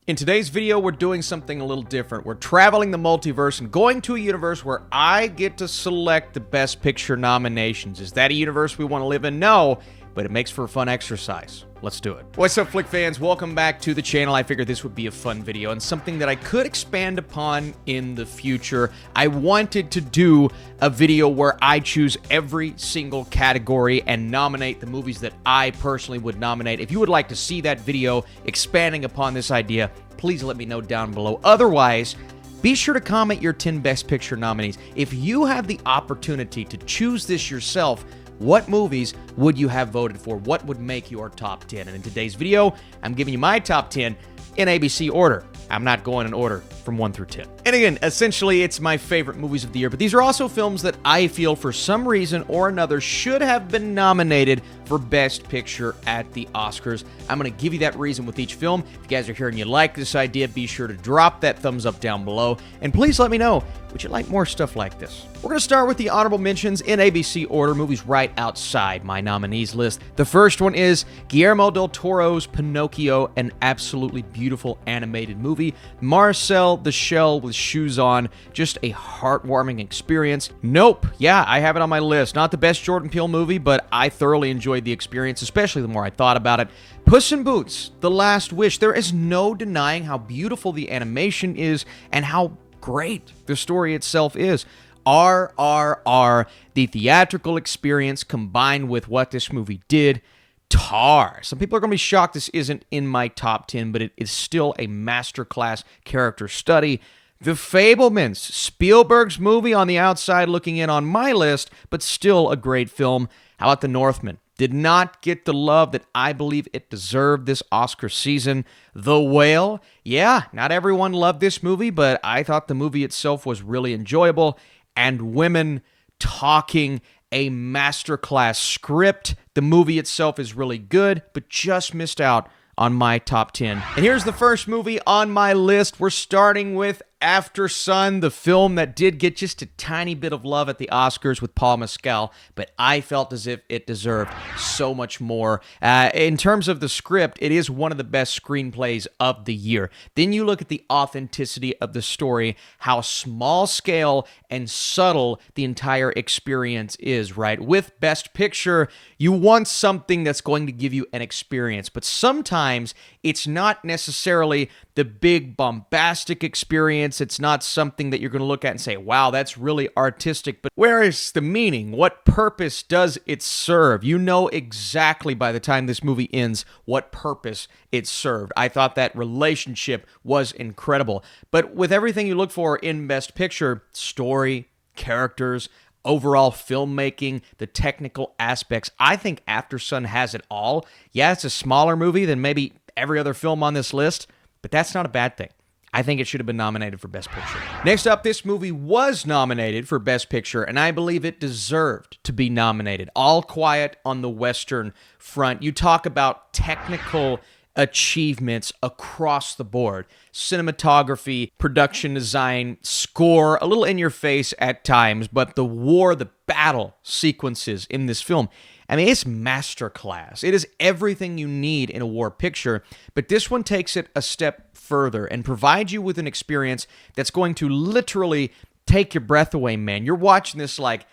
In today's video, we're doing something a little different. We're traveling the multiverse and going to a universe where I get to select the Best Picture nominations. Is that a universe we want to live in? No, but it makes for a fun exercise. Let's do it. What's up, Flick fans? Welcome back to the channel. I figured this would be a fun video and something that I could expand upon in the future. I wanted to do a video where I choose every single category and nominate the movies that I personally would nominate. If you would like to see that video expanding upon this idea, please let me know down below. Otherwise, be sure to comment your 10 Best Picture nominees. If you have the opportunity to choose this yourself, what movies would you have voted for? What would make your top 10? And in today's video, I'm giving you my top 10 in ABC order. I'm not going in order from 1 through 10. And again, essentially, it's my favorite movies of the year, but these are also films that I feel for some reason or another should have been nominated for Best Picture at the Oscars. I'm going to give you that reason with each film. If you guys are here and you like this idea, be sure to drop that thumbs up down below. And please let me know, would you like more stuff like this? We're going to start with the honorable mentions in ABC order, movies right outside my nominees list. The first one is Guillermo del Toro's Pinocchio, an absolutely beautiful animated movie. Marcel the Shell with Shoes On, just a heartwarming experience. Nope, yeah, I have it on my list. Not the best Jordan Peele movie, but I thoroughly enjoyed the experience, especially the more I thought about it. Puss in Boots, The Last Wish. There is no denying how beautiful the animation is and how great the story itself is. RRR, the theatrical experience combined with what this movie did. Tar. Some people are going to be shocked this isn't in my top 10, but it is still a masterclass character study. The Fabelmans, Spielberg's movie on the outside looking in on my list, but still a great film. How about The Northman? Did not get the love that I believe it deserved this Oscar season. The Whale, yeah, not everyone loved this movie, but I thought the movie itself was really enjoyable. And Women Talking, a masterclass script. The movie itself is really good, but just missed out on my top 10. And here's the first movie on my list. We're starting with Aftersun, the film that did get just a tiny bit of love at the Oscars with Paul Mescal, but I felt as if it deserved so much more. In terms of the script, it is one of the best screenplays of the year. Then you look at the authenticity of the story, how small scale and subtle the entire experience is, right? With Best Picture, you want something that's going to give you an experience, but sometimes it's not necessarily the big bombastic experience. It's not something that you're going to look at and say, wow, that's really artistic. But where is the meaning? What purpose does it serve? You know exactly by the time this movie ends what purpose it served. I thought that relationship was incredible. But with everything you look for in Best Picture, story, characters, overall filmmaking, the technical aspects, I think Aftersun has it all. Yeah, it's a smaller movie than maybe every other film on this list, but that's not a bad thing. I think it should have been nominated for Best Picture. Next up, this movie was nominated for Best Picture, and I believe it deserved to be nominated. All Quiet on the Western Front. You talk about technical achievements across the board. Cinematography, production design, score, a little in your face at times, but the battle sequences in this film, I mean, it's masterclass. It is everything you need in a war picture, but this one takes it a step further and provides you with an experience that's going to literally take your breath away, man. You're watching this like,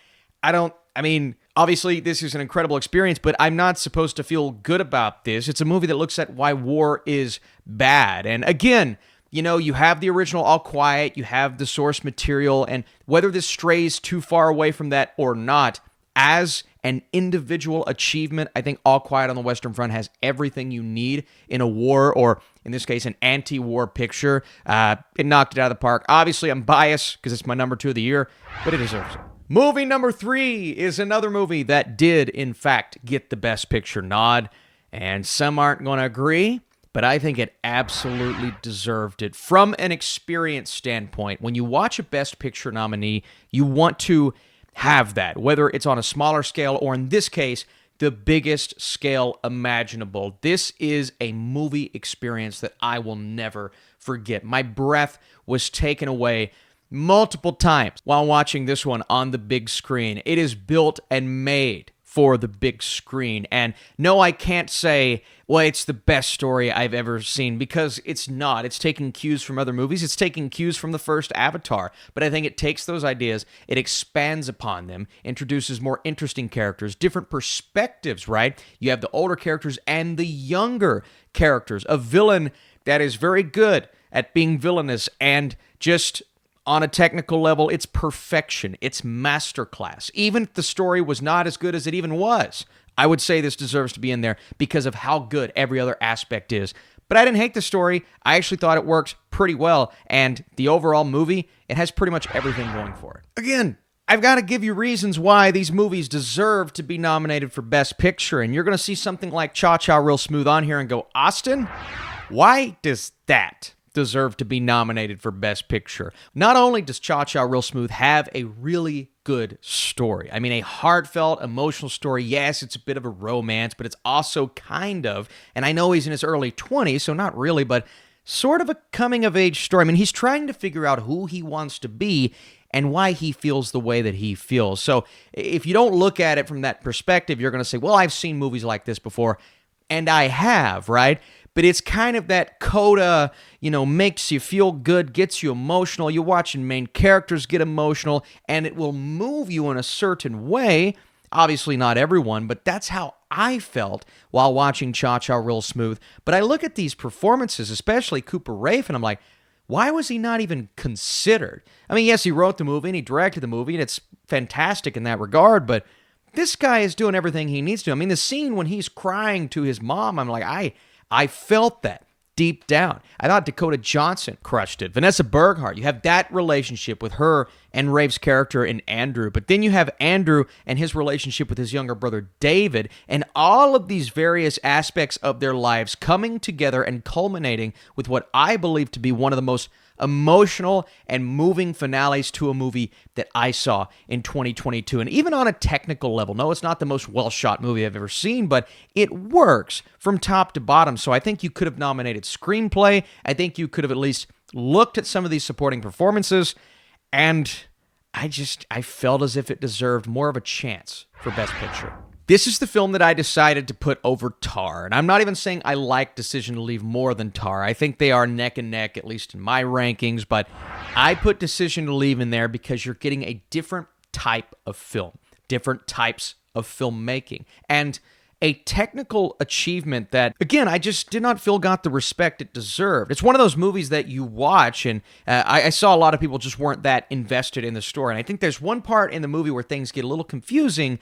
obviously this is an incredible experience, but I'm not supposed to feel good about this. It's a movie that looks at why war is bad. And again, you know, you have the original All Quiet, you have the source material, and whether this strays too far away from that or not, as an individual achievement, I think All Quiet on the Western Front has everything you need in a war, or in this case, an anti-war picture. It knocked it out of the park. Obviously, I'm biased because it's my number 2 of the year, but it deserves it. Movie number 3 is another movie that did, in fact, get the Best Picture nod, and some aren't going to agree, but I think it absolutely deserved it. From an experience standpoint, when you watch a Best Picture nominee, you want to have that, whether it's on a smaller scale or, in this case, the biggest scale imaginable. This is a movie experience that I will never forget. My breath was taken away multiple times while watching this one on the big screen. It is built and made for the big screen. And no, I can't say, well, it's the best story I've ever seen, because it's not. It's taking cues from other movies. It's taking cues from the first Avatar. But I think it takes those ideas, it expands upon them, introduces more interesting characters, different perspectives, right? You have the older characters and the younger characters. A villain that is very good at being villainous, and just on a technical level, it's perfection. It's masterclass. Even if the story was not as good as it even was, I would say this deserves to be in there because of how good every other aspect is. But I didn't hate the story. I actually thought it worked pretty well. And the overall movie, it has pretty much everything going for it. Again, I've got to give you reasons why these movies deserve to be nominated for Best Picture. And you're going to see something like Cha-Cha Real Smooth on here and go, Austin, why does that deserve to be nominated for Best Picture? Not only does Cha-Cha Real Smooth have a really good story, I mean, a heartfelt, emotional story. Yes, it's a bit of a romance, but it's also kind of, and I know he's in his early 20s, so not really, but sort of a coming-of-age story. I mean, he's trying to figure out who he wants to be and why he feels the way that he feels. So if you don't look at it from that perspective, you're going to say, well, I've seen movies like this before, and I have, right? But it's kind of that coda, makes you feel good, gets you emotional. You're watching main characters get emotional, and it will move you in a certain way. Obviously not everyone, but that's how I felt while watching Cha-Cha Real Smooth. But I look at these performances, especially Cooper Raiff, and I'm like, why was he not even considered? I mean, yes, he wrote the movie and he directed the movie, and it's fantastic in that regard, but this guy is doing everything he needs to. I mean, the scene when he's crying to his mom, I'm like, I felt that deep down. I thought Dakota Johnson crushed it. Vanessa Berghardt, you have that relationship with her and Raiff's character in Andrew, but then you have Andrew and his relationship with his younger brother David, and all of these various aspects of their lives coming together and culminating with what I believe to be one of the most emotional and moving finales to a movie that I saw in 2022. And even on a technical level, no, it's not the most well-shot movie I've ever seen, but it works from top to bottom. So I think you could have nominated screenplay. I think you could have at least looked at some of these supporting performances, and I felt as if it deserved more of a chance for Best Picture. This is the film that I decided to put over Tar, and I'm not even saying I like Decision to Leave more than Tar. I think they are neck and neck, at least in my rankings, but I put Decision to Leave in there because you're getting a different type of film, different types of filmmaking, and a technical achievement that, again, I just did not feel got the respect it deserved. It's one of those movies that you watch, and I saw a lot of people just weren't that invested in the story, and I think there's one part in the movie where things get a little confusing.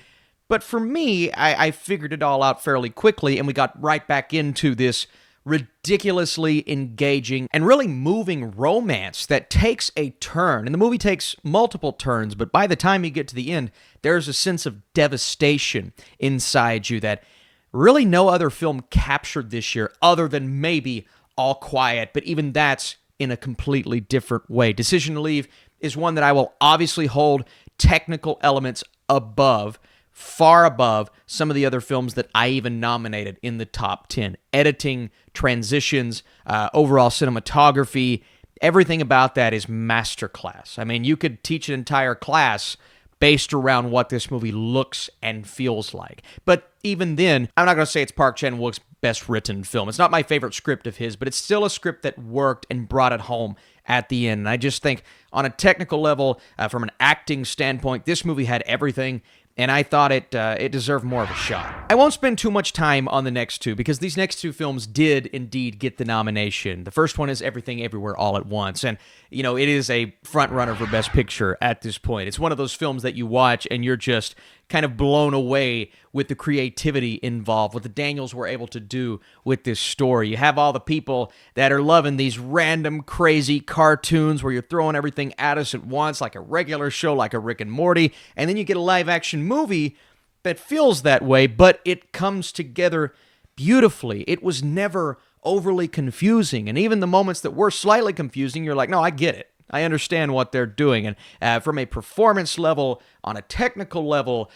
But for me, I figured it all out fairly quickly, and we got right back into this ridiculously engaging and really moving romance that takes a turn. And the movie takes multiple turns, but by the time you get to the end, there's a sense of devastation inside you that really no other film captured this year other than maybe All Quiet, but even that's in a completely different way. Decision to Leave is one that I will obviously hold technical elements above, far above some of the other films that I even nominated in the top 10. Editing, transitions, overall cinematography, everything about that is masterclass. I mean, you could teach an entire class based around what this movie looks and feels like. But even then, I'm not going to say it's Park Chan-wook's best written film. It's not my favorite script of his, but it's still a script that worked and brought it home at the end. And I just think on a technical level, from an acting standpoint, this movie had everything, and I thought it deserved more of a shot. I won't spend too much time on the next two, because these next two films did indeed get the nomination. The first one is Everything Everywhere All at Once, and, it is a front-runner for Best Picture at this point. It's one of those films that you watch and you're just kind of blown away with the creativity involved, what the Daniels were able to do with this story. You have all the people that are loving these random, crazy cartoons where you're throwing everything at us at once, like a regular show, like a Rick and Morty, and then you get a live-action movie that feels that way, but it comes together beautifully. It was never overly confusing, and even the moments that were slightly confusing, you're like, no, I get it. I understand what they're doing. And from a performance level, on a technical level,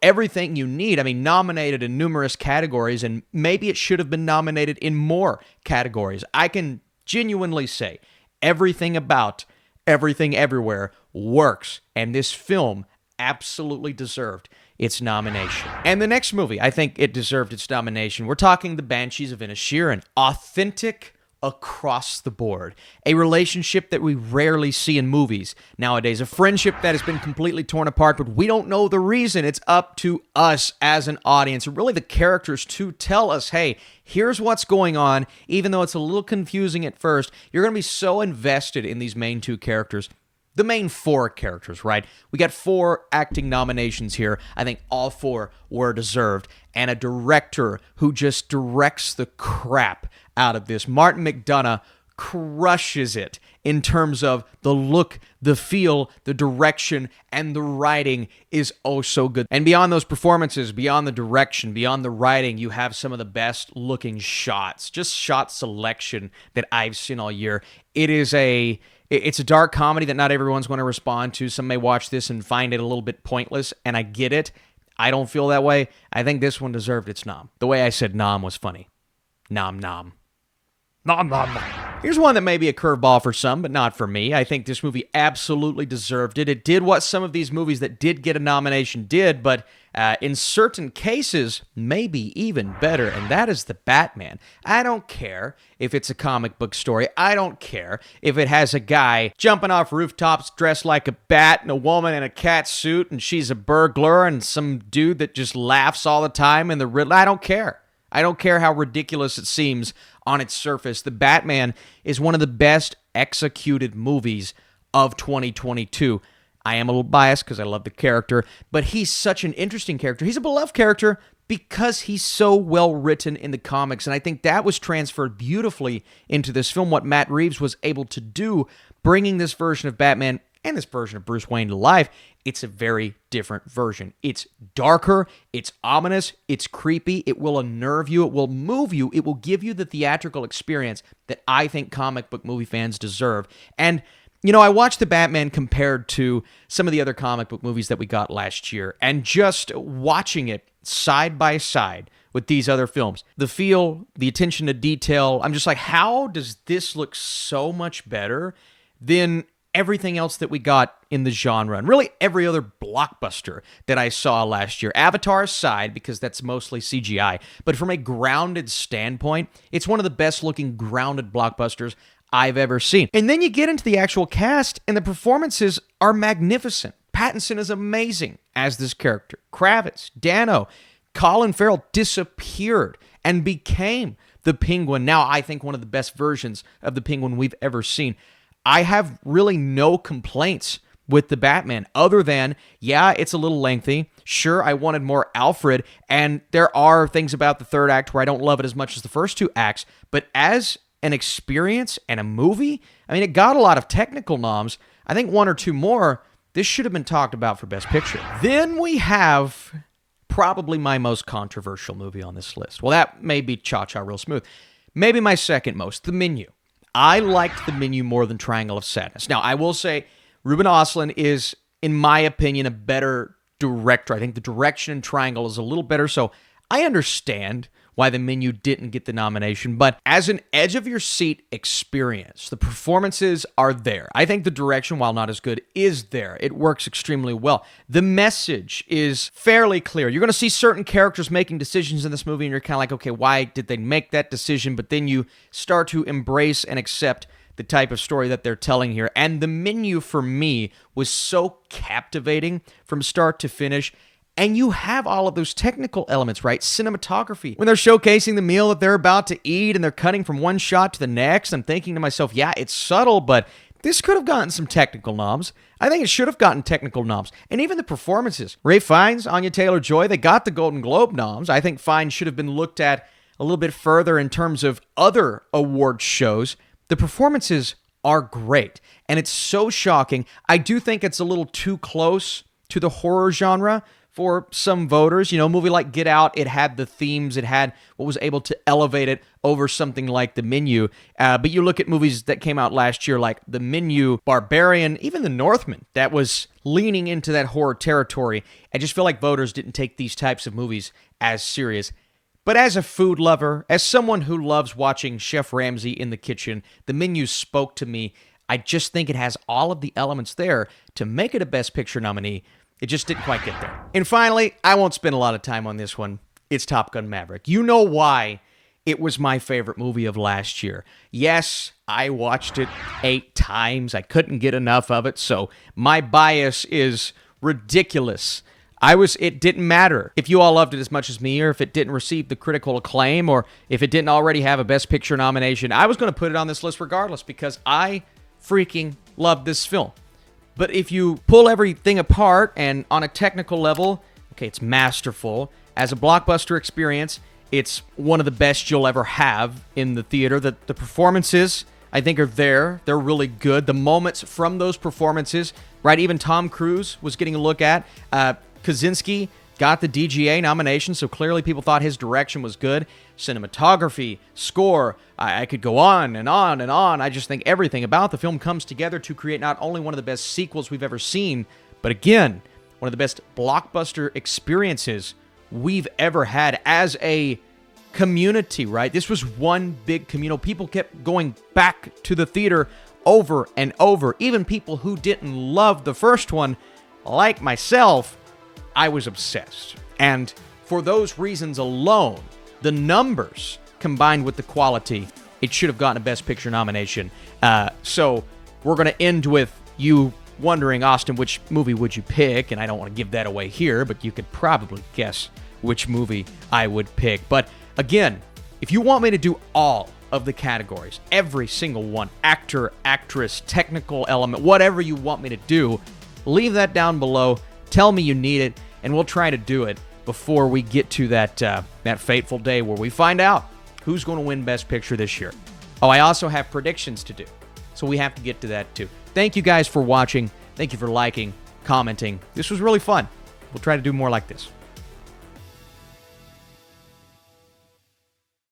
everything you need. I mean, nominated in numerous categories, and maybe it should have been nominated in more categories. I can genuinely say everything about Everything Everywhere works, and this film absolutely deserved its nomination. And the next movie, I think it deserved its nomination. We're talking The Banshees of Inisherin. Authentic across the board. A relationship that we rarely see in movies nowadays. A friendship that has been completely torn apart, but we don't know the reason. It's up to us as an audience, and really the characters to tell us, hey, here's what's going on. Even though it's a little confusing at first, you're going to be so invested in these main two characters. The main four characters, right? We got 4 acting nominations here. I think all 4 were deserved. And a director who just directs the crap out of this. Martin McDonagh crushes it in terms of the look, the feel, the direction, and the writing is oh so good. And beyond those performances, beyond the direction, beyond the writing, you have some of the best looking shots. Just shot selection that I've seen all year. It's a dark comedy that not everyone's going to respond to. Some may watch this and find it a little bit pointless, and I get it. I don't feel that way. I think this one deserved its nom. The way I said nom was funny. Nom nom. Nom nom nom. Here's one that may be a curveball for some, but not for me. I think this movie absolutely deserved it. It did what some of these movies that did get a nomination did, but in certain cases, maybe even better, and that is The Batman. I don't care if it's a comic book story. I don't care if it has a guy jumping off rooftops dressed like a bat and a woman in a cat suit, and she's a burglar, and some dude that just laughs all the time in the Riddler. I don't care. I don't care how ridiculous it seems on its surface. The Batman is one of the best executed movies of 2022. I am a little biased because I love the character, but he's such an interesting character. He's a beloved character because he's so well written in the comics, and I think that was transferred beautifully into this film, what Matt Reeves was able to do, bringing this version of Batman and this version of Bruce Wayne to life. It's a very different version. It's darker, it's ominous, it's creepy, it will unnerve you, it will move you, it will give you the theatrical experience that I think comic book movie fans deserve. And you know, I watched The Batman compared to some of the other comic book movies that we got last year, and just watching it side by side with these other films, the feel, the attention to detail, I'm just like, how does this look so much better than everything else that we got in the genre, and really every other blockbuster that I saw last year? Avatar aside, because that's mostly CGI, but from a grounded standpoint, it's one of the best looking grounded blockbusters I've ever seen. And then you get into the actual cast, and the performances are magnificent. Pattinson is amazing as this character. Kravitz, Dano, Colin Farrell disappeared and became the Penguin. Now, I think one of the best versions of the Penguin we've ever seen. I have really no complaints with the Batman other than, yeah, it's a little lengthy. Sure, I wanted more Alfred, and there are things about the third act where I don't love it as much as the first 2 acts, but as an experience and a movie, I mean, it got a lot of technical noms. I think 1 or 2 more. This should have been talked about for Best Picture. Then we have probably my most controversial movie on this list. Well, that may be Cha-Cha Real Smooth. Maybe my second most, The Menu. I liked The Menu more than Triangle of Sadness. Now, I will say, Ruben Östlund is, in my opinion, a better director. I think the direction in Triangle is a little better, so I understand why The Menu didn't get the nomination, but as an edge-of-your-seat experience, the performances are there. I think the direction, while not as good, is there. It works extremely well. The message is fairly clear. You're going to see certain characters making decisions in this movie, and you're kind of like, okay, why did they make that decision? But then you start to embrace and accept the type of story that they're telling here. And The Menu, for me, was so captivating from start to finish. And you have all of those technical elements, right? Cinematography. When they're showcasing the meal that they're about to eat and they're cutting from one shot to the next, I'm thinking to myself, yeah, it's subtle, but this could have gotten some technical noms. I think it should have gotten technical noms. And even the performances. Ralph Fiennes, Anya Taylor-Joy, they got the Golden Globe noms. I think Fiennes should have been looked at a little bit further in terms of other award shows. The performances are great, and it's so shocking. I do think it's a little too close to the horror genre for some voters. You know, a movie like Get Out, it had the themes, it had what was able to elevate it over something like The Menu. But you look at movies that came out last year like The Menu, Barbarian, even The Northman, that was leaning into that horror territory. I just feel like voters didn't take these types of movies as serious. But as a food lover, as someone who loves watching Chef Ramsay in the kitchen, The Menu spoke to me. I just think it has all of the elements there to make it a Best Picture nominee. It just didn't quite get there. And finally, I won't spend a lot of time on this one. It's Top Gun Maverick. You know why it was my favorite movie of last year. Yes, I watched it 8 times. I couldn't get enough of it, so my bias is ridiculous. It didn't matter if you all loved it as much as me, or if it didn't receive the critical acclaim, or if it didn't already have a Best Picture nomination. I was going to put it on this list regardless because I freaking love this film. But if you pull everything apart and on a technical level, okay, it's masterful. As a blockbuster experience, it's one of the best you'll ever have in the theater. The performances, I think, are there. They're really good. The moments from those performances, right? Even Tom Cruise was getting a look at. Kaczynski got the DGA nomination, so clearly people thought his direction was good. Cinematography, score, I could go on and on and on. I just think everything about the film comes together to create not only one of the best sequels we've ever seen, but again, one of the best blockbuster experiences we've ever had as a community, right? This was one big communal. People kept going back to the theater over and over. Even people who didn't love the first one, like myself, I was obsessed. And for those reasons alone, the numbers combined with the quality, it should have gotten a Best Picture nomination. So we're going to end with you wondering, Austin, which movie would you pick? And I don't want to give that away here, but you could probably guess which movie I would pick. But again, if you want me to do all of the categories, every single one, actor, actress, technical element, whatever you want me to do, leave that down below. Tell me you need it, and we'll try to do it before we get to that fateful day where we find out who's going to win Best Picture this year. Oh, I also have predictions to do, so we have to get to that too. Thank you guys for watching. Thank you for liking, commenting. This was really fun. We'll try to do more like this.